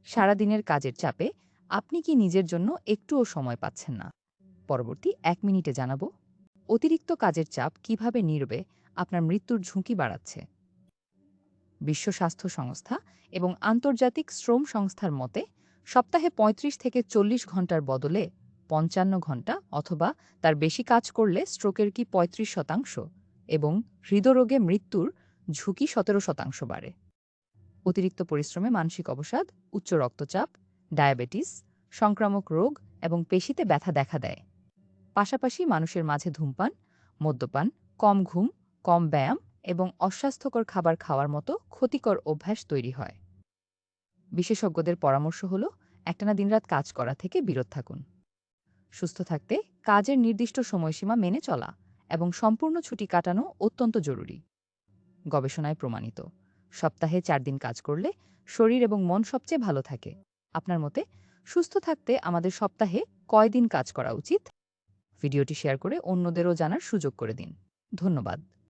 সারাদিনের কাজের চাপে আপনি কি নিজের জন্য একটুও সময় পাচ্ছেন না? পরবর্তী ১ মিনিটে জানাবো অতিরিক্ত কাজের চাপ কিভাবে নীরবে আপনার মৃত্যুর ঝুঁকি বাড়াচ্ছে। বিশ্ব স্বাস্থ্য সংস্থা এবং আন্তর্জাতিক শ্রম সংস্থার মতে সপ্তাহে ৩৫ থেকে ৪০ ঘন্টার বদলে ৫৫ ঘন্টা অথবা তার বেশি কাজ করলে স্ট্রোকের কি ৩৫% এবং হৃদরোগে মৃত্যুর ঝুঁকি ১৭% বাড়ে। অতিরিক্ত পরিশ্রমে মানসিক অবসাদ, উচ্চ রক্তচাপ, ডায়াবেটিস, সংক্রামক রোগ এবং পেশিতে ব্যথা দেখা দেয়। পাশাপাশি মানুষের মাঝে ধূমপান, মদ্যপান, কম ঘুম, কম ব্যায়াম এবং অস্বাস্থ্যকর খাবার খাওয়ার মতো ক্ষতিকর অভ্যাস তৈরি হয়। বিশেষজ্ঞদের পরামর্শ হল একটানা দিনরাত কাজ করা থেকে বিরত থাকুন। সুস্থ থাকতে কাজের নির্দিষ্ট সময়সীমা মেনে চলা এবং সম্পূর্ণ ছুটি কাটানো অত্যন্ত জরুরি। গবেষণায় প্রমাণিত সপ্তাহে ৪ দিন কাজ করলে শরীর এবং মন সবচেয়ে ভালো থাকে। আপনার মতে সুস্থ থাকতে আমাদের সপ্তাহে কয় দিন কাজ করা উচিত? ভিডিওটি শেয়ার করে অন্যদেরও জানার সুযোগ করে দিন। ধন্যবাদ।